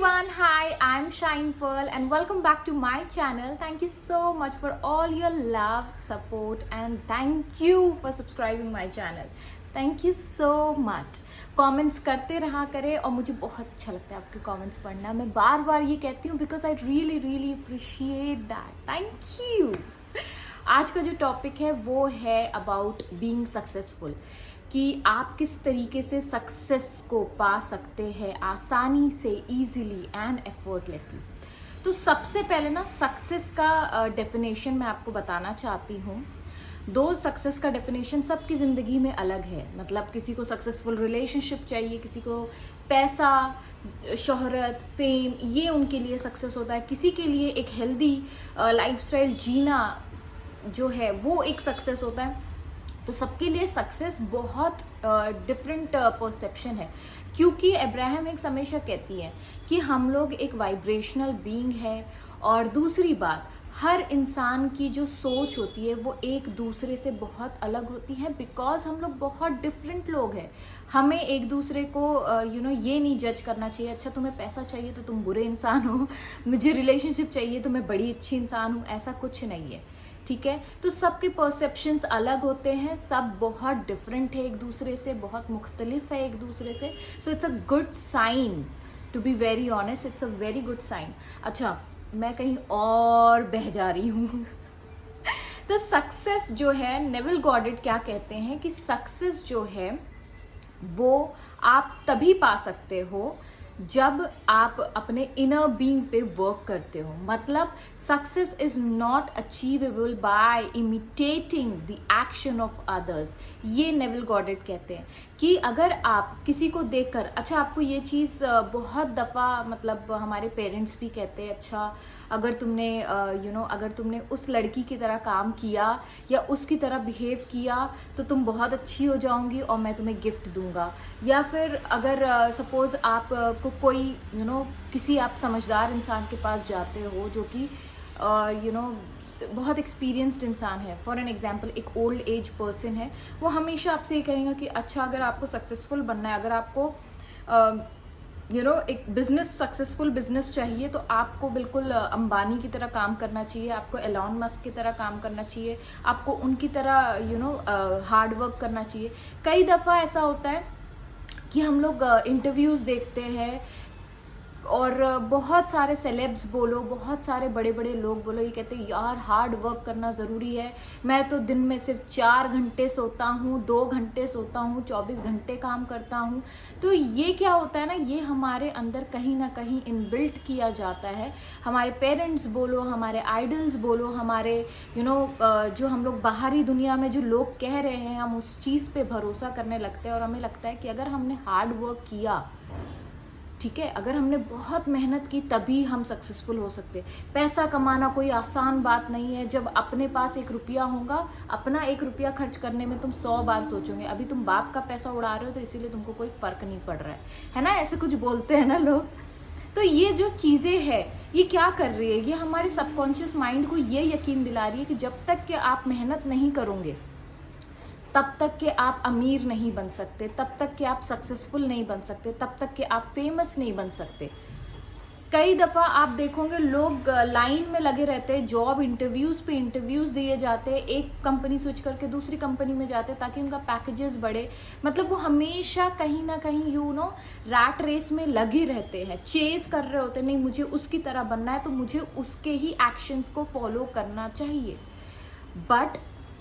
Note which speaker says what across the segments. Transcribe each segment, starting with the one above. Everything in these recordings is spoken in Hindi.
Speaker 1: everyone, hi, I'm Shine Pearl and welcome back to my channel. Thank you so much for all your love, support and thank you for subscribing my channel. Thank you so much. Comments करते रहा करें और मुझे बहुत अच्छा लगता है आपके कमेंट्स पढ़ना. मैं बार बार ये कहती हूँ because I really appreciate that. Thank you. आज का जो टॉपिक है वो है अबाउट बीइंग सक्सेसफुल, कि आप किस तरीके से सक्सेस को पा सकते हैं आसानी से, इजीली एंड एफर्टलेसली. तो सबसे पहले ना सक्सेस का डेफिनेशन मैं आपको बताना चाहती हूँ. दो सक्सेस का डेफिनेशन सबकी ज़िंदगी में अलग है. मतलब किसी को सक्सेसफुल रिलेशनशिप चाहिए, किसी को पैसा, शोहरत, फेम, ये उनके लिए सक्सेस होता है. किसी के लिए एक हेल्दी लाइफस्टाइल जीना जो है वो एक सक्सेस होता है. तो सबके लिए सक्सेस बहुत डिफरेंट परसेप्शन है, क्योंकि अब्राहम हिक्स हमेशा कहती है कि हम लोग एक वाइब्रेशनल बीइंग है. और दूसरी बात, हर इंसान की जो सोच होती है वो एक दूसरे से बहुत अलग होती है, बिकॉज हम लोग बहुत डिफरेंट लोग हैं. हमें एक दूसरे को ये नहीं जज करना चाहिए, अच्छा तुम्हें पैसा चाहिए तो तुम बुरे इंसान हो, मुझे रिलेशनशिप चाहिए तो मैं बड़ी अच्छी इंसान हूँ. ऐसा कुछ नहीं है, ठीक है. तो सबके परसेप्शंस अलग होते हैं, सब बहुत डिफरेंट है एक दूसरे से, बहुत मुख्तलिफ है एक दूसरे से. So it's a good sign, to be very honest, it's a very good sign. अच्छा, मैं कहीं और बह जा रही हूँ. तो सक्सेस जो है, नेविल गॉडेट क्या कहते हैं कि सक्सेस जो है वो आप तभी पा सकते हो जब आप अपने इनर बीइंग पे वर्क करते हो. मतलब success is not achievable by imitating the action of others. ये नेविल गॉडेट कहते हैं कि अगर आप किसी को देखकर, अच्छा आपको ये चीज़ बहुत दफ़ा, मतलब हमारे पेरेंट्स भी कहते हैं, अच्छा अगर तुमने अगर तुमने उस लड़की की तरह काम किया या उसकी तरह बिहेव किया तो तुम बहुत अच्छी हो जाओगी और मैं तुम्हें गिफ्ट दूंगा. या फिर अगर सपोज आप को कोई किसी आप समझदार इंसान के पास जाते हो जो कि बहुत एक्सपीरियंस्ड इंसान है, फॉर एन एग्जाम्पल एक ओल्ड एज पर्सन है, वो हमेशा आपसे ये कहेगा कि अच्छा अगर आपको सक्सेसफुल बनना है, अगर आपको एक बिजनेस, सक्सेसफुल बिजनेस चाहिए तो आपको बिल्कुल अंबानी की तरह काम करना चाहिए, आपको एलॉन मस्क की तरह काम करना चाहिए, आपको उनकी तरह हार्ड वर्क करना चाहिए. कई दफ़ा ऐसा होता है कि हम लोग इंटरव्यूज़ देखते हैं और बहुत सारे सेलेब्स बोलो, बहुत सारे बड़े बड़े लोग बोलो, ये कहते हैं यार हार्ड वर्क करना ज़रूरी है, मैं तो दिन में सिर्फ 4 घंटे सोता हूँ, 2 घंटे सोता हूँ, 24 घंटे काम करता हूँ. तो ये क्या होता है ना, ये हमारे अंदर कहीं ना कहीं इनबिल्ट किया जाता है. हमारे पेरेंट्स बोलो, हमारे आइडल्स बोलो, हमारे जो हम लोग बाहरी दुनिया में जो लोग कह रहे हैं, हम उस चीज़ पे भरोसा करने लगते हैं और हमें लगता है कि अगर हमने हार्ड वर्क किया, ठीक है, अगर हमने बहुत मेहनत की तभी हम सक्सेसफुल हो सकते. पैसा कमाना कोई आसान बात नहीं है. जब अपने पास 1 रुपया होगा, अपना 1 रुपया खर्च करने में तुम 100 बार सोचोगे. अभी तुम बाप का पैसा उड़ा रहे हो तो इसीलिए तुमको कोई फर्क नहीं पड़ रहा है ना. ऐसे कुछ बोलते हैं ना लोग. तो ये जो चीज़ें हैं ये क्या कर रही है, ये हमारे सबकॉन्शियस माइंड को ये यकीन दिला रही है कि जब तक कि आप मेहनत नहीं करोगे तब तक कि आप अमीर नहीं बन सकते, तब तक कि आप सक्सेसफुल नहीं बन सकते, तब तक कि आप फेमस नहीं बन सकते. कई दफ़ा आप देखोगे लोग लाइन में लगे रहते हैं, जॉब इंटरव्यूज़ पे इंटरव्यूज़ दिए जाते हैं, एक कंपनी स्विच करके दूसरी कंपनी में जाते हैं ताकि उनका पैकेजेस बढ़े. मतलब वो हमेशा कहीं ना कहीं रैट रेस में लगे रहते हैं, चेज कर रहे होते हैं, नहीं मुझे उसकी तरह बनना है तो मुझे उसके ही एक्शंस को फॉलो करना चाहिए. बट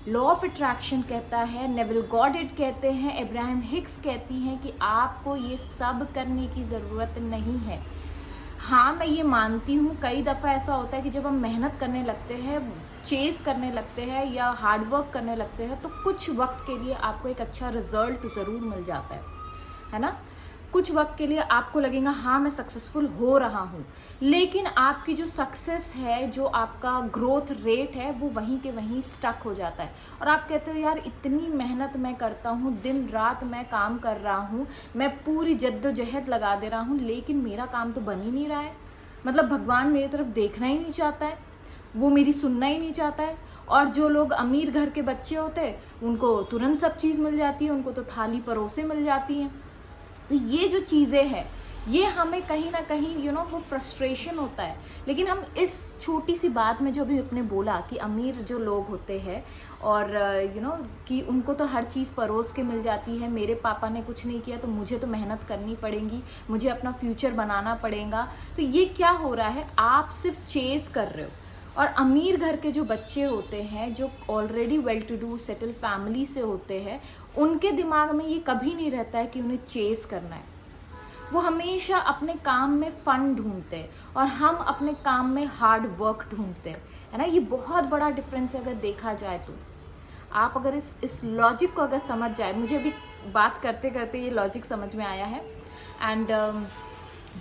Speaker 1: लॉ ऑफ अट्रैक्शन कहता है, नेविल गॉडेट कहते हैं, अब्राहम हिक्स कहती हैं कि आपको ये सब करने की ज़रूरत नहीं है. हाँ, मैं ये मानती हूँ कई दफ़ा ऐसा होता है कि जब हम मेहनत करने लगते हैं, चेस करने लगते हैं या हार्ड वर्क करने लगते हैं तो कुछ वक्त के लिए आपको एक अच्छा रिजल्ट ज़रूर मिल जाता है ना. कुछ वक्त के लिए आपको लगेगा हाँ मैं सक्सेसफुल हो रहा हूँ, लेकिन आपकी जो सक्सेस है, जो आपका ग्रोथ रेट है, वो वहीं के वहीं स्टक हो जाता है. और आप कहते हो यार इतनी मेहनत मैं करता हूँ, दिन रात मैं काम कर रहा हूँ, मैं पूरी जद्दोजहद लगा दे रहा हूँ, लेकिन मेरा काम तो बन ही नहीं रहा है. मतलब भगवान मेरी तरफ देखना ही नहीं चाहता है, वो मेरी सुनना ही नहीं चाहता है. और जो लोग अमीर घर के बच्चे होते हैं उनको तुरंत सब चीज़ मिल जाती है, उनको तो थाली परोसे मिल जाती हैं. तो ये जो चीज़ें हैं ये हमें कहीं ना कहीं वो फ्रस्ट्रेशन होता है। लेकिन हम इस छोटी सी बात में जो भी अपने बोला कि अमीर जो लोग होते हैं और कि उनको तो हर चीज़ परोस के मिल जाती है, मेरे पापा ने कुछ नहीं किया तो मुझे तो मेहनत करनी पड़ेगी, मुझे अपना फ्यूचर बनाना पड़ेगा। तो ये क्या हो रहा है, आप सिर्फ चेज कर रहे हो। और अमीर घर के जो बच्चे होते हैं, जो already well to do settle family से होते हैं, उनके दिमाग में ये कभी नहीं रहता है कि उन्हें चेस करना है। वो हमेशा अपने काम में फन ढूंढते हैं और हम अपने काम में हार्ड वर्क ढूंढते हैं, है ना। ये बहुत बड़ा डिफरेंस है अगर देखा जाए तो। आप अगर इस लॉजिक को अगर समझ जाए, मुझे भी बात करते करते ये लॉजिक समझ में आया है। एंड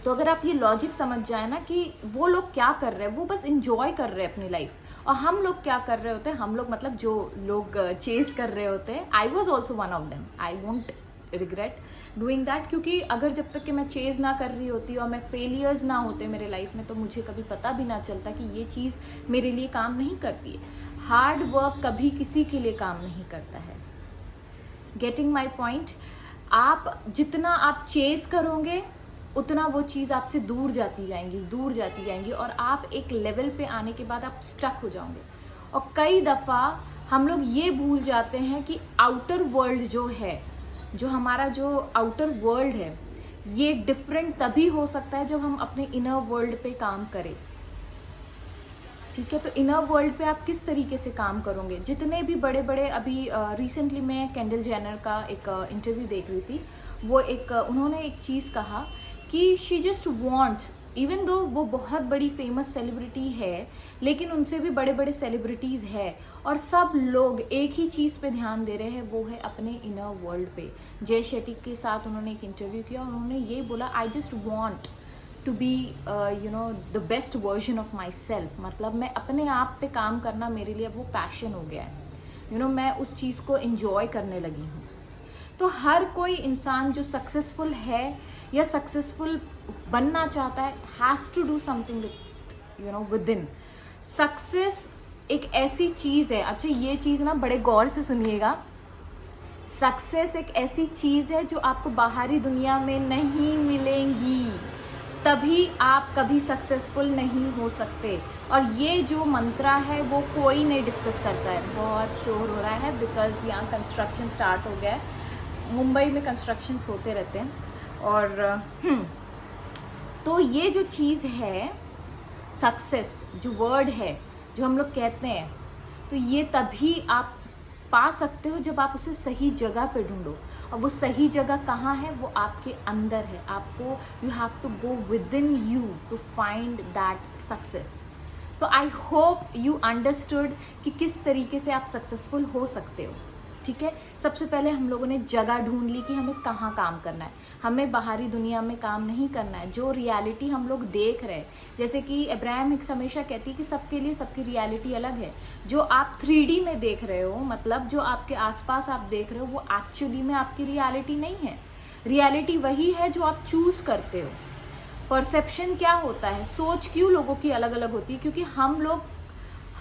Speaker 1: तो अगर आप ये लॉजिक समझ जाए ना कि वो लोग क्या कर रहे हैं, वो बस इंजॉय कर रहे हैं अपनी लाइफ, और हम लोग क्या कर रहे होते हैं, हम लोग मतलब जो लोग चेस कर रहे होते हैं, I was also one of them, I won't regret doing that. क्योंकि अगर जब तक कि मैं चेज ना कर रही होती और मैं फेलियर्स ना होते मेरे लाइफ में, तो मुझे कभी पता भी ना चलता कि ये चीज़ मेरे लिए काम नहीं करती है। हार्ड वर्क कभी किसी के लिए काम नहीं करता है। Getting my point. आप जितना आप चेज करोगे उतना वो चीज़ आपसे दूर जाती जाएंगी और आप एक लेवल पे आने के बाद आप स्टक हो जाओगे। और कई दफ़ा हम लोग ये भूल जाते हैं कि आउटर वर्ल्ड जो है, जो हमारा जो आउटर वर्ल्ड है, ये डिफरेंट तभी हो सकता है जब हम अपने इनर वर्ल्ड पे काम करें। ठीक है, तो इनर वर्ल्ड पे आप किस तरीके से काम करोगे। जितने भी बड़े बड़े, अभी रिसेंटली मैं केंडल जेनर का एक इंटरव्यू देख रही थी, वो उन्होंने एक चीज़ कहा कि she just wants, even though वो बहुत बड़ी फेमस सेलिब्रिटी है, लेकिन उनसे भी बड़े बड़े सेलिब्रिटीज़ है, और सब लोग एक ही चीज़ पे ध्यान दे रहे हैं, वो है अपने इनर वर्ल्ड पे। जय शेट्टी के साथ उन्होंने एक इंटरव्यू किया और उन्होंने ये बोला, I just want to be the best version of myself. मतलब मैं अपने आप पे काम करना मेरे लिए अब वो पैशन हो गया है। मैं उस चीज़ को इंजॉय करने लगी हूँ। तो हर कोई इंसान जो सक्सेसफुल है या सक्सेसफुल बनना चाहता है, has to do something within. Success एक ऐसी चीज़ है, अच्छा ये चीज़ ना बड़े गौर से सुनिएगा, सक्सेस एक ऐसी चीज़ है जो आपको बाहरी दुनिया में नहीं मिलेंगी, तभी आप कभी सक्सेसफुल नहीं हो सकते। और ये जो मंत्रा है वो कोई नहीं डिस्कस करता है। बहुत शोर हो रहा है बिकॉज यहाँ कंस्ट्रक्शन स्टार्ट हो गया है। मुंबई में कंस्ट्रक्शंस होते रहते हैं। और तो ये जो चीज़ है सक्सेस, जो वर्ड है जो हम लोग कहते हैं, तो ये तभी आप पा सकते हो जब आप उसे सही जगह पे ढूंढो। और वो सही जगह कहाँ है, वो आपके अंदर है। आपको you have to go within you to find that success. So I hope you understood कि किस तरीके से आप सक्सेसफुल हो सकते हो। ठीक है, सबसे पहले हम लोगों ने जगह ढूंढ ली कि हमें कहाँ काम करना है। हमें बाहरी दुनिया में काम नहीं करना है। जो रियलिटी हम लोग देख रहे हैं, जैसे कि अब्राहम हिक्स हमेशा कहती है कि सबके लिए सबकी रियलिटी अलग है। जो आप 3D में देख रहे हो, मतलब जो आपके आसपास आप देख रहे हो, वो एक्चुअली में आपकी रियलिटी नहीं है। रियलिटी वही है जो आप चूज करते हो। परसेप्शन क्या होता है, सोच क्यों लोगों की अलग अलग होती है, क्योंकि हम लोग,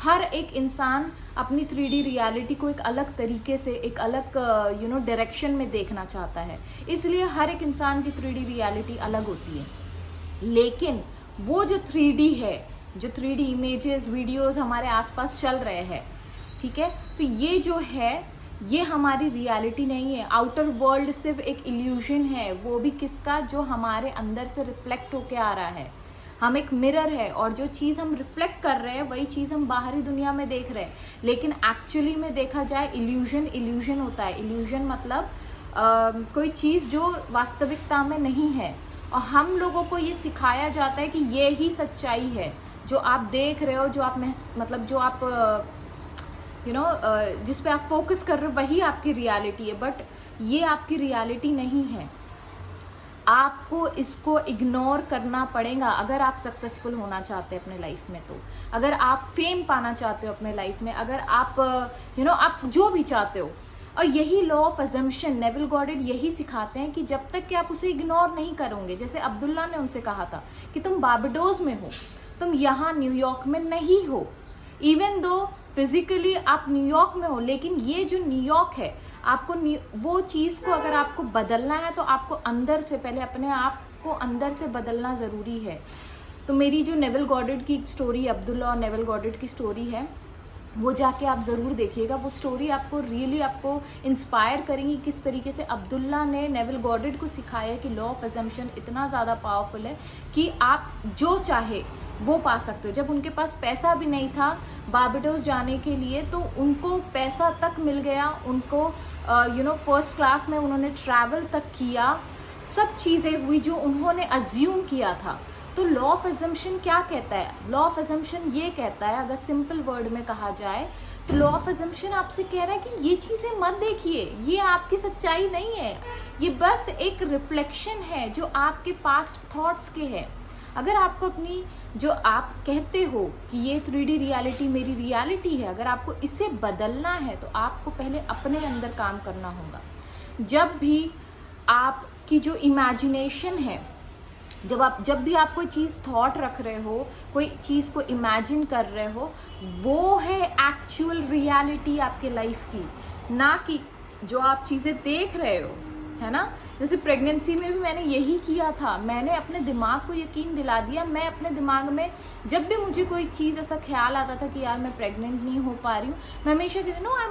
Speaker 1: हर एक इंसान अपनी 3D रियलिटी को एक अलग तरीके से, एक अलग डायरेक्शन में देखना चाहता है। इसलिए हर एक इंसान की 3D रियलिटी अलग होती है। लेकिन वो जो 3D है, जो 3D इमेजेस, वीडियोस हमारे आसपास चल रहे हैं, ठीक है, तो ये जो है ये हमारी रियलिटी नहीं है। आउटर वर्ल्ड सिर्फ एक इल्यूजन है, वो भी किसका, जो हमारे अंदर से रिफ्लेक्ट होके आ रहा है। हम एक मिरर है और जो चीज़ हम रिफ्लेक्ट कर रहे हैं वही चीज़ हम बाहरी दुनिया में देख रहे हैं। लेकिन एक्चुअली में देखा जाए इल्यूजन होता है। इल्यूजन मतलब कोई चीज़ जो वास्तविकता में नहीं है, और हम लोगों को ये सिखाया जाता है कि ये ही सच्चाई है। जो आप देख रहे हो, जो आप मतलब जो आप जिस पे आप फोकस कर रहे हो, वही आपकी रियलिटी है। बट ये आपकी रियलिटी नहीं है। आपको इसको इग्नोर करना पड़ेगा अगर आप सक्सेसफुल होना चाहते हैं अपने लाइफ में। तो अगर आप फेम पाना चाहते हो अपने लाइफ में, अगर आप आप जो भी चाहते हो, और यही law of assumption, Neville godhead यही सिखाते हैं कि जब तक कि आप उसे इग्नोर नहीं करोगे। जैसे अब्दुल्ला ने उनसे कहा था कि तुम बारबाडोस में हो, तुम यहाँ न्यूयॉर्क में नहीं हो। इवन दो फिजिकली आप न्यूयॉर्क में हो, लेकिन ये जो न्यूयॉर्क है, आपको वो चीज़ को अगर आपको बदलना है तो आपको अंदर से पहले अपने आप को अंदर से बदलना ज़रूरी है। तो मेरी जो नेविल गॉडेड की स्टोरी, अब्दुल्ला और नेविल गॉडेड की स्टोरी है, वो जाके आप ज़रूर देखिएगा। वो स्टोरी आपको रियली आपको इंस्पायर करेंगी किस तरीके से अब्दुल्ला ने नेविल गॉडेड को सिखाया कि लॉ ऑफ अजम्पशन इतना ज़्यादा पावरफुल है कि आप जो चाहे वो पा सकते हो। जब उनके पास पैसा भी नहीं था बारबाडोस जाने के लिए, तो उनको पैसा तक मिल गया, उनको फर्स्ट क्लास में उन्होंने ट्रैवल तक किया, सब चीज़ें हुई जो उन्होंने अज्यूम किया था। तो लॉ ऑफ अजम्पशन क्या कहता है? लॉ ऑफ अजम्पशन ये कहता है, अगर सिंपल वर्ड में कहा जाए तो लॉ ऑफ अजम्पशन आपसे कह रहा है कि ये चीज़ें मत देखिए, ये आपकी सच्चाई नहीं है, ये बस एक रिफ्लेक्शन है जो आपके पास्ट थॉट्स के है। अगर आपको अपनी जो आप कहते हो कि ये 3D रियलिटी मेरी रियलिटी है, अगर आपको इसे बदलना है तो आपको पहले अपने अंदर काम करना होगा। जब भी आपकी जो इमेजिनेशन है, जब भी आप कोई चीज़ थॉट रख रहे हो, कोई चीज़ को इमेजिन कर रहे हो, वो है एक्चुअल रियलिटी आपके लाइफ की, ना कि जो आप चीज़ें देख रहे हो, है ना। जैसे प्रेगनेंसी में भी मैंने यही किया था, मैंने अपने दिमाग को यकीन दिला दिया। मैं अपने दिमाग में जब भी मुझे कोई चीज़ ऐसा ख्याल आता था कि यार मैं प्रेग्नेंट नहीं हो पा रही हूँ, मैं हमेशा कहती no I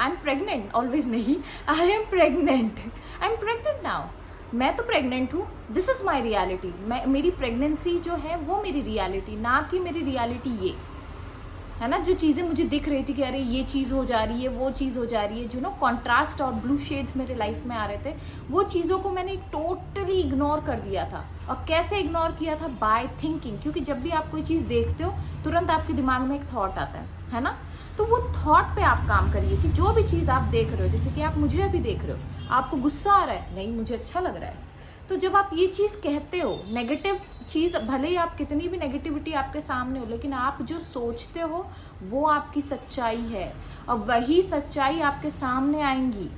Speaker 1: am pregnant, always नहीं, आई एम प्रेग्नेंट नाउ, मैं तो प्रेग्नेंट हूँ, दिस इज माई रियलिटी। मेरी प्रेगनेंसी जो है वो मेरी रियलिटी, ना कि मेरी रियलिटी ये है ना। जो चीज़ें मुझे दिख रही थी कि अरे ये चीज़ हो जा रही है, वो चीज़ हो जा रही है, जो कॉन्ट्रास्ट और ब्लू शेड्स मेरे लाइफ में आ रहे थे, वो चीज़ों को मैंने टोटली इग्नोर कर दिया था। और कैसे इग्नोर किया था? By thinking. क्योंकि जब भी आप कोई चीज़ देखते हो तुरंत आपके दिमाग में एक थॉट आता है ना। तो वो थॉट पे आप काम करिए कि जो भी चीज़ आप देख रहे हो, जैसे कि आप मुझे अभी देख रहे हो, आपको गुस्सा आ रहा है, नहीं मुझे अच्छा लग रहा है, तो जब आप ये चीज़ कहते हो, नेगेटिव चीज़, भले ही आप कितनी भी नेगेटिविटी आपके सामने हो, लेकिन आप जो सोचते हो वो आपकी सच्चाई है और वही सच्चाई आपके सामने आएंगी।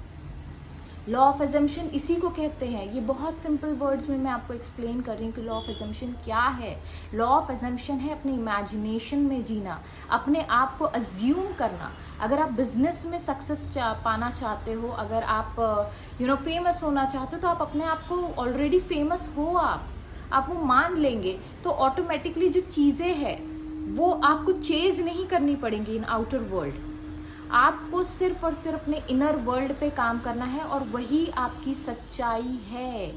Speaker 1: लॉ ऑफ अजम्पशन इसी को कहते हैं। ये बहुत सिंपल वर्ड्स में मैं आपको एक्सप्लेन कर रही हूँ कि लॉ ऑफ अजम्पशन क्या है। लॉ ऑफ अजम्पशन है अपनी इमेजिनेशन में जीना, अपने आप को अज्यूम करना। अगर आप बिजनेस में सक्सेस पाना चाहते हो, अगर आप फेमस होना चाहते हो, तो आप अपने आप को ऑलरेडी फेमस हो, आप वो मान लेंगे, तो ऑटोमेटिकली जो चीज़ें हैं वो आपको चेज नहीं करनी पड़ेंगी इन आउटर वर्ल्ड। आपको सिर्फ और सिर्फ अपने इनर वर्ल्ड पे काम करना है और वही आपकी सच्चाई है।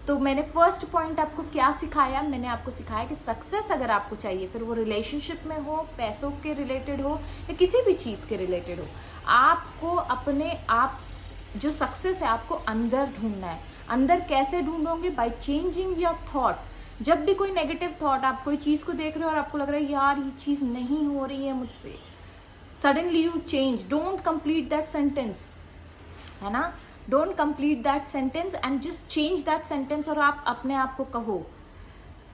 Speaker 1: तो मैंने फर्स्ट पॉइंट आपको क्या सिखाया? मैंने आपको सिखाया कि सक्सेस अगर आपको चाहिए, फिर वो रिलेशनशिप में हो, पैसों के रिलेटेड हो या किसी भी चीज़ के रिलेटेड हो, आपको अपने आप जो सक्सेस है आपको अंदर ढूंढना है। अंदर कैसे ढूंढोगे? By changing your thoughts. जब भी कोई नेगेटिव थॉट, आप कोई चीज़ को देख रहे हो और आपको लग रहा है यार ये चीज़ नहीं हो रही है मुझसे, suddenly you change, don't complete that sentence, है ना, don't complete that sentence and just change that sentence. और आप अपने आप को कहो,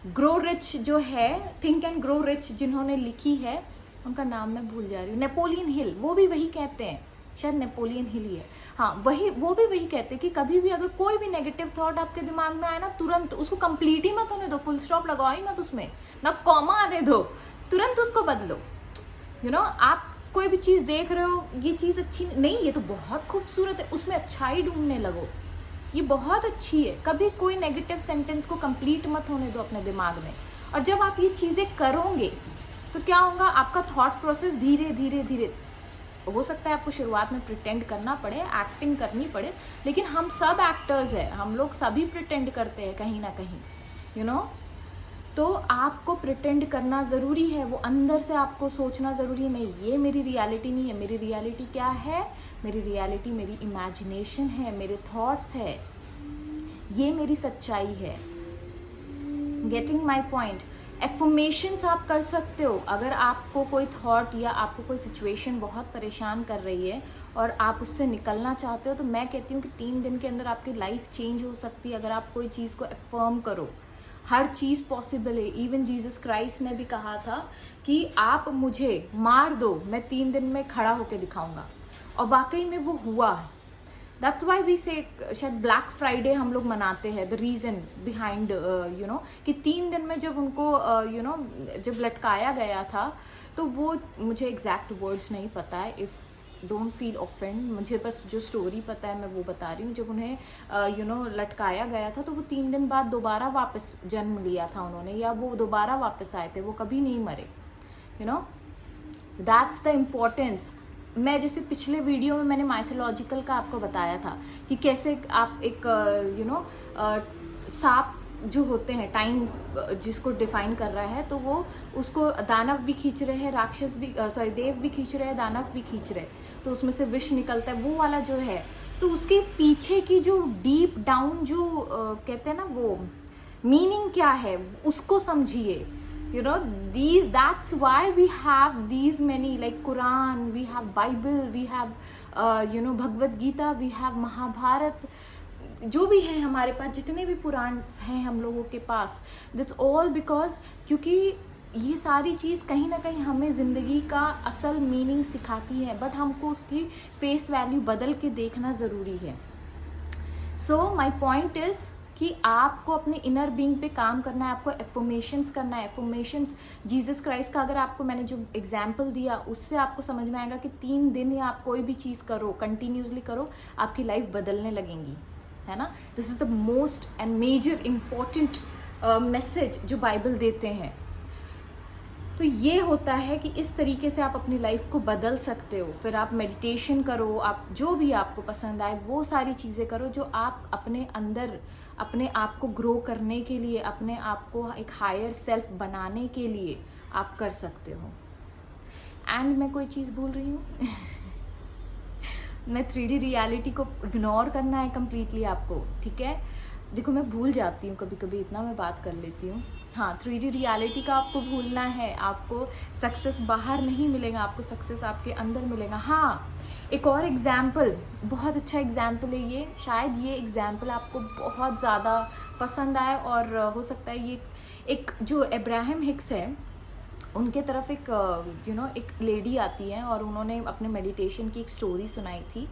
Speaker 1: ग्रो रिच जो है, थिंक एंड ग्रो रिच, जिन्होंने लिखी है उनका नाम मैं भूल जा रही हूँ, नेपोलियन हिल, वो भी वही कहते हैं, शायद नेपोलियन हिल ही है, हाँ वही, वो भी वही कहते हैं कि कभी भी अगर कोई भी नेगेटिव थॉट आपके दिमाग में आए ना, तुरंत उसको कंप्लीट ही मत होने दो, फुल स्टॉप लगाओ ही मत उसमें, ना कॉमा आने दो, तुरंत उसको बदलो। आप कोई भी चीज़ देख रहे हो, ये चीज़ अच्छी नहीं, ये तो बहुत खूबसूरत है, उसमें अच्छाई ढूंढने लगो, ये बहुत अच्छी है। कभी कोई नेगेटिव सेंटेंस को कंप्लीट मत होने दो अपने दिमाग में। और जब आप ये चीज़ें करोगे तो क्या होगा, आपका थॉट प्रोसेस धीरे धीरे धीरे, हो सकता है आपको शुरुआत में प्रिटेंड करना पड़े, एक्टिंग करनी पड़े, लेकिन हम सब एक्टर्स हैं, हम लोग सभी प्रिटेंड करते हैं कहीं ना कहीं, तो आपको प्रिटेंड करना ज़रूरी है, वो अंदर से आपको सोचना ज़रूरी नहीं, ये मेरी रियलिटी नहीं है। मेरी रियलिटी क्या है? मेरी रियलिटी मेरी इमेजिनेशन है, मेरे थॉट्स है, ये मेरी सच्चाई है। Getting my point? एफर्मेशंस आप कर सकते हो। अगर आपको कोई थॉट या आपको कोई सिचुएशन बहुत परेशान कर रही है और आप उससे निकलना चाहते हो, तो मैं कहती हूँ कि 3 दिन के अंदर आपकी लाइफ चेंज हो सकती है अगर आप कोई चीज़ को एफर्म करो। हर चीज़ पॉसिबल है। इवन जीसस क्राइस्ट ने भी कहा था कि आप मुझे मार दो, मैं 3 दिन में खड़ा होकर दिखाऊंगा, और वाकई में वो हुआ। दैट्स वाई वी से, शायद ब्लैक फ्राइडे हम लोग मनाते हैं, द रीज़न बिहाइंड कि 3 दिन में जब उनको जब लटकाया गया था, तो वो मुझे एग्जैक्ट वर्ड्स नहीं पता है, इफ़ डोंट फील ऑफेंड, मुझे बस जो स्टोरी पता है मैं वो बता रही हूँ। जब उन्हें लटकाया गया था तो वो 3 दिन बाद दोबारा वापस जन्म लिया था उन्होंने, या वो दोबारा वापस आए थे, वो कभी नहीं मरे। That's the importance. मैं जैसे पिछले वीडियो में मैंने माइथोलॉजिकल का आपको बताया था कि कैसे आप एक सांप जो होते हैं, टाइम जिसको डिफाइन कर रहा है, तो वो उसको दानव भी खींच रहे हैं, राक्षस भी देव भी खींच रहे हैं, दानव भी खींच रहे हैं, तो उसमें से विष निकलता है, वो वाला जो है। तो उसके पीछे की जो डीप डाउन जो कहते हैं ना वो मीनिंग क्या है, उसको समझिए। That's why we have these many, like Quran, we have Bible, we have Bhagavad Gita, we have Mahabharat, जो भी है हमारे पास, जितने भी पुराण हैं हम लोगों के पास, दैट्स ऑल बिकॉज क्योंकि ये सारी चीज़ कहीं ना कहीं हमें ज़िंदगी का असल मीनिंग सिखाती है, बट हमको उसकी फेस वैल्यू बदल के देखना ज़रूरी है। सो माई पॉइंट इज़ कि आपको अपने इनर बीइंग पे काम करना है, आपको एफर्मेशंस करना है। एफर्मेशंस जीसस क्राइस्ट का अगर आपको मैंने जो एग्जाम्पल दिया उससे आपको समझ में आएगा कि 3 दिन या आप कोई भी चीज़ करो, कंटिन्यूसली करो, आपकी लाइफ बदलने लगेंगी, है ना। This is the most and major important message जो बाइबल देते हैं। तो ये होता है कि इस तरीके से आप अपनी लाइफ को बदल सकते हो। फिर आप मेडिटेशन करो, आप जो भी आपको पसंद आए वो सारी चीज़ें करो जो आप अपने अंदर अपने आप को ग्रो करने के लिए, अपने आप को एक हायर सेल्फ बनाने के लिए आप कर सकते हो। एंड मैं कोई चीज़ भूल रही हूँ मैं 3D रियलिटी को इग्नोर करना है कम्प्लीटली आपको, ठीक है। देखो मैं भूल जाती हूँ कभी कभी, इतना मैं बात कर लेती हूँ। हाँ, 3D रियलिटी का आपको भूलना है। आपको सक्सेस बाहर नहीं मिलेगा, आपको सक्सेस आपके अंदर मिलेगा। हाँ, एक और एग्जाम्पल, बहुत अच्छा एग्जाम्पल है ये, शायद ये एग्जाम्पल आपको बहुत ज़्यादा पसंद आए, और हो सकता है ये एक जो अब्राहम हिक्स है उनके तरफ एक एक लेडी आती है और उन्होंने अपने मेडिटेशन की एक स्टोरी सुनाई थी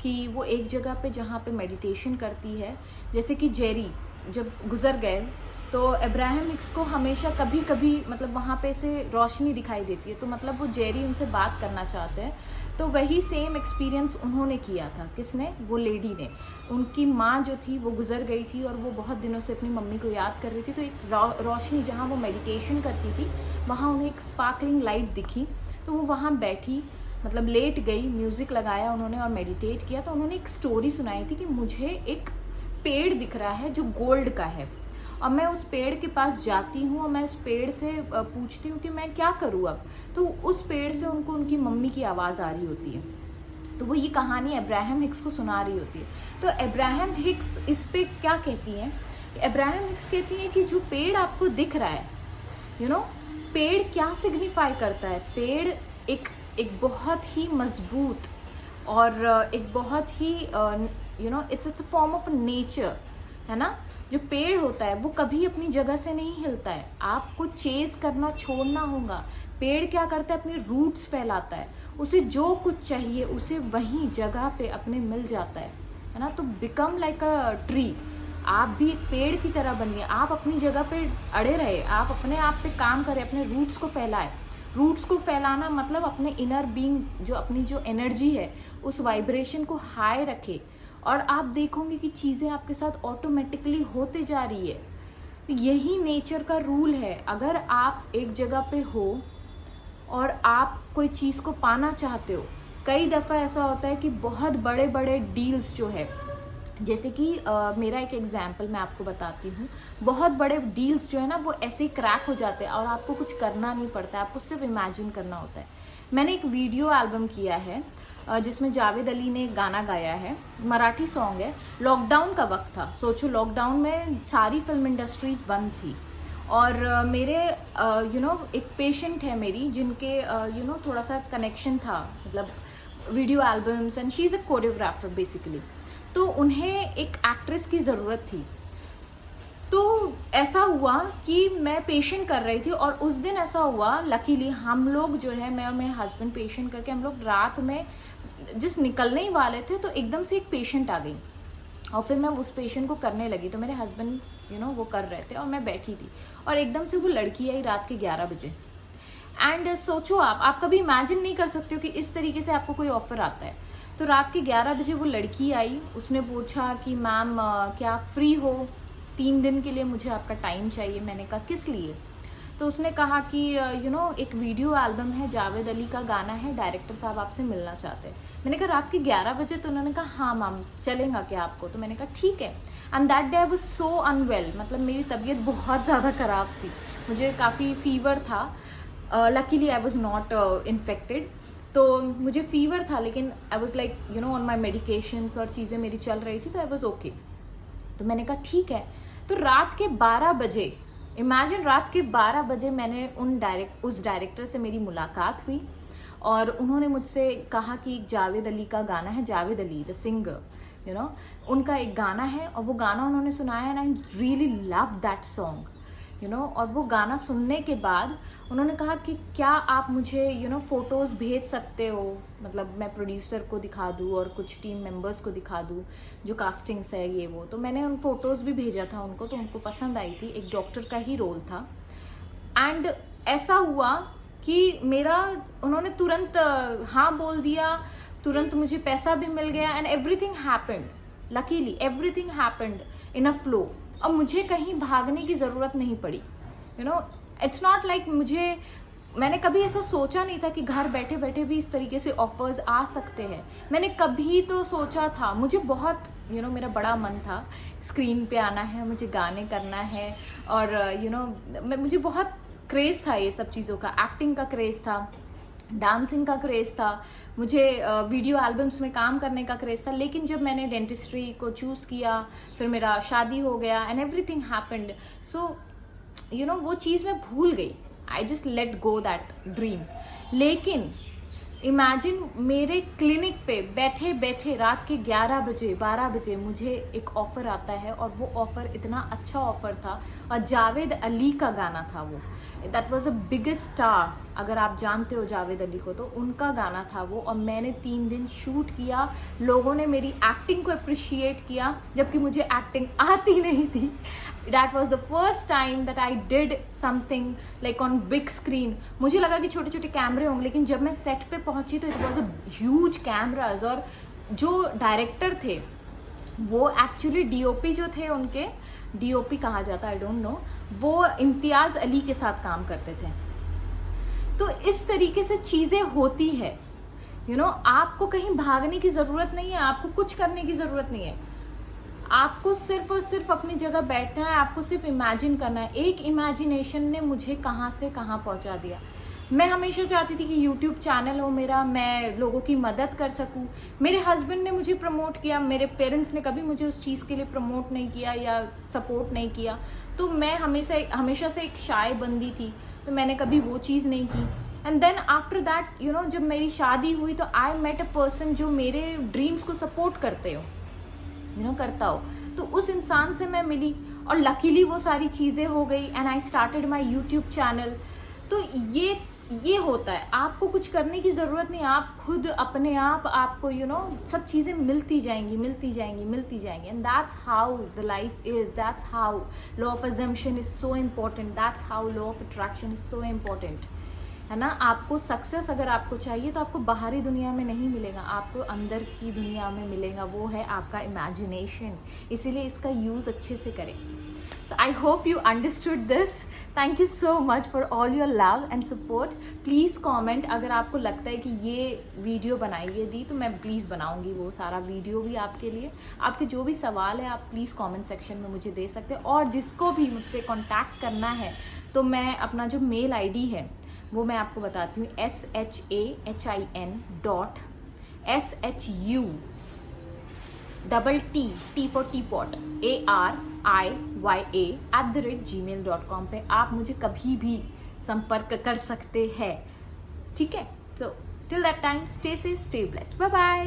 Speaker 1: कि वो एक जगह पे जहाँ पे मेडिटेशन करती है, जैसे कि जेरी जब गुजर गए तो अब्राहम हिक्स को हमेशा कभी कभी मतलब वहाँ पे से रोशनी दिखाई देती है, तो मतलब वो जेरी उनसे बात करना चाहते हैं। तो वही सेम एक्सपीरियंस उन्होंने किया था। किसने? वो लेडी ने। उनकी माँ जो थी वो गुजर गई थी और वो बहुत दिनों से अपनी मम्मी को याद कर रही थी, तो एक रोशनी जहाँ वो मेडिटेशन करती थी वहाँ उन्हें एक स्पार्कलिंग लाइट दिखी, तो वो वहाँ बैठी, मतलब लेट गई, म्यूज़िक लगाया उन्होंने और मेडिटेट किया। तो उन्होंने एक स्टोरी सुनाई थी कि मुझे एक पेड़ दिख रहा है जो गोल्ड का है, और मैं उस पेड़ के पास जाती हूँ और मैं उस पेड़ से पूछती हूँ कि मैं क्या करूँ अब। तो उस पेड़ से उनको उनकी मम्मी की आवाज़ आ रही होती है। तो वो ये कहानी अब्राहम हिक्स को सुना रही होती है। तो अब्राहम हिक्स इस पे क्या कहती है? अब्राहम हिक्स कहती है कि जो पेड़ आपको दिख रहा है, पेड़ क्या सिग्निफाई करता है? पेड़ एक बहुत ही मजबूत और एक बहुत ही it's a form of nature, है ना। जो पेड़ होता है वो कभी अपनी जगह से नहीं हिलता है, आपको चेज करना छोड़ना होगा। पेड़ क्या करता है? अपने रूट्स फैलाता है, उसे जो कुछ चाहिए उसे वहीं जगह पे अपने मिल जाता है ना। तो बिकम लाइक अ ट्री, आप भी एक पेड़ की तरह बनिए। आप अपनी जगह पे अड़े रहे, आप अपने आप पे काम करें, अपने रूट्स को फैलाए। रूट्स को फैलाना मतलब अपने इनर बीइंग, जो अपनी जो एनर्जी है उस वाइब्रेशन को हाई रखे, और आप देखोगे कि चीज़ें आपके साथ ऑटोमेटिकली होते जा रही है। तो यही नेचर का रूल है। अगर आप एक जगह पे हो और आप कोई चीज़ को पाना चाहते हो, कई दफ़ा ऐसा होता है कि बहुत बड़े बड़े डील्स जो है, जैसे कि मेरा एक एग्जाम्पल मैं आपको बताती हूँ, बहुत बड़े डील्स जो है ना वो ऐसे ही क्रैक हो जाते हैं और आपको कुछ करना नहीं पड़ता है, आपको सिर्फ इमेजिन करना होता है। मैंने एक वीडियो एल्बम किया है जिसमें जावेद अली ने गाना गाया है, मराठी सॉन्ग है। लॉकडाउन का वक्त था, सोचो लॉकडाउन में सारी फिल्म इंडस्ट्रीज बंद थी, और मेरे एक पेशेंट है मेरी जिनके थोड़ा सा कनेक्शन था, मतलब video albums, and she is a choreographer basically. तो उन्हें एक एक्ट्रेस की ज़रूरत थी। तो ऐसा हुआ कि मैं पेशेंट कर रही थी, और उस दिन ऐसा हुआ लकीली हम लोग जो है, मैं और मेरे हस्बैंड पेशेंट करके हम लोग रात में जिस निकलने ही वाले थे तो एकदम से एक पेशेंट आ गई, और फिर मैं उस पेशेंट को करने लगी। तो मेरे हस्बैंड वो कर रहे थे और मैं बैठी थी, और एकदम से वो लड़की आई रात के 11 बजे। एंड सोचो आप कभी इमेजिन नहीं कर सकते हो कि इस तरीके से आपको कोई ऑफर आता है। तो रात के 11 बजे वो लड़की आई, उसने पूछा कि मैम क्या आप फ्री हो, 3 दिन के लिए मुझे आपका टाइम चाहिए। मैंने कहा किस लिए? तो उसने कहा कि एक वीडियो एल्बम है, जावेद अली का गाना है, डायरेक्टर साहब आपसे मिलना चाहते हैं। मैंने कहा रात के 11 बजे? तो उन्होंने कहा हाँ मैम, चलेगा क्या आपको? तो मैंने कहा ठीक है। And that day I was so unwell, मतलब मेरी तबीयत बहुत ज़्यादा ख़राब थी, मुझे काफ़ी फीवर था। Luckily I was not infected, तो मुझे फीवर था लेकिन I was like on my medications और चीज़ें मेरी चल रही थी, तो आई वॉज ओके। तो मैंने कहा ठीक है। तो रात के 12 बजे, इमेजिन रात के 12 बजे मैंने उस डायरेक्टर से मेरी मुलाकात हुई और उन्होंने मुझसे कहा कि जावेद अली का गाना है, जावेद अली द सिंगर, उनका एक गाना है और वो गाना उन्होंने सुनाया and I really love that song, और वो गाना सुनने के बाद उन्होंने कहा कि क्या आप मुझे फोटोज भेज सकते हो, मतलब मैं प्रोड्यूसर को दिखा दूँ और कुछ टीम मेंबर्स को दिखा दूँ जो कास्टिंग्स है ये वो। तो मैंने उन फोटोज भी भेजा था उनको, तो उनको पसंद आई थी। एक डॉक्टर का ही रोल था एंड ऐसा हुआ कि मेरा उन्होंने तुरंत हाँ बोल दिया, तुरंत मुझे पैसा भी मिल गया and everything happened, luckily everything happened in a flow. अब मुझे कहीं भागने की जरूरत नहीं पड़ी, इट्स नॉट लाइक मैंने कभी ऐसा सोचा नहीं था कि घर बैठे बैठे भी इस तरीके से ऑफर्स आ सकते हैं। मैंने कभी तो सोचा था, मुझे बहुत मेरा बड़ा मन था स्क्रीन पे आना है, मुझे गाने करना है और मुझे बहुत क्रेज था ये सब चीज़ों का, एक्टिंग का क्रेज था, डांसिंग का क्रेज था, मुझे वीडियो एल्बम्स में काम करने का क्रेज था। लेकिन जब मैंने डेंटिस्ट्री को चूज़ किया, फिर मेरा शादी हो गया एंड एवरीथिंग हैपेंड, सो वो चीज़ मैं भूल गई। I just let go that dream. लेकिन इमेजिन मेरे क्लिनिक पे बैठे बैठे रात के 11 बजे 12 बजे मुझे एक ऑफर आता है और वो ऑफर इतना अच्छा ऑफर था और जावेद अली का गाना था वो। That was a biggest star, अगर आप जानते हो जावेद अली को तो उनका गाना था वो। और मैंने 3 दिन शूट किया, लोगों ने मेरी एक्टिंग को अप्रिशिएट किया जबकि मुझे एक्टिंग आती नहीं थी। That was the first time that I did something like on big screen. मुझे लगा कि छोटे छोटे कैमरे होंगे, लेकिन जब मैं सेट पे पहुंची तो it was a huge cameras। और जो डायरेक्टर थे वो एक्चुअली डीओपी जो थे, उनके डीओपी कहा जाता है, आई डोंट नो, वो इम्तियाज अली के साथ काम करते थे। तो इस तरीके से चीजें होती है, आपको कहीं भागने की जरूरत नहीं है, आपको कुछ करने की जरूरत नहीं है, आपको सिर्फ और सिर्फ अपनी जगह बैठना है, आपको सिर्फ इमेजिन करना है। एक इमेजिनेशन ने मुझे कहाँ से कहाँ पहुँचा दिया। मैं हमेशा चाहती थी कि यूट्यूब चैनल हो मेरा, मैं लोगों की मदद कर सकूं। मेरे हस्बैंड ने मुझे प्रमोट किया, मेरे पेरेंट्स ने कभी मुझे उस चीज़ के लिए प्रमोट नहीं किया या सपोर्ट नहीं किया। तो मैं हमेशा से एक शाय बंदी थी, तो मैंने कभी वो चीज़ नहीं की। एंड देन आफ्टर दैट जब मेरी शादी हुई तो आई मेट अ पर्सन जो मेरे ड्रीम्स को सपोर्ट करते हो, करता हो। तो उस इंसान से मैं मिली और लकीली वो सारी चीजें हो गई and I started my YouTube channel. तो ये होता है, आपको कुछ करने की जरूरत नहीं, आप खुद अपने आप आपको सब चीजें मिलती जाएंगी and that's how the life is, that's how law of assumption is so important, that's how law of attraction is so important, है ना। आपको सक्सेस अगर आपको चाहिए तो आपको बाहरी दुनिया में नहीं मिलेगा, आपको अंदर की दुनिया में मिलेगा, वो है आपका इमेजिनेशन। इसीलिए इसका यूज अच्छे से करें। So I hope you understood this. Thank you so much for all your love and support. Please comment अगर आपको लगता है कि ये वीडियो बनाइए दी, तो मैं प्लीज़ बनाऊंगी वो सारा वीडियो भी आपके लिए। आपके जो भी सवाल है आप प्लीज़ कमेंट सेक्शन में मुझे दे सकते हैं। और जिसको भी मुझसे कॉन्टैक्ट करना है तो मैं अपना जो मेल ID है वो मैं आपको बताती हूँ, SHAHIN.SHU for teapot ARIYA@gmail.com पे आप मुझे कभी भी संपर्क कर सकते हैं, ठीक है। So till that time stay safe, stay blessed, bye bye.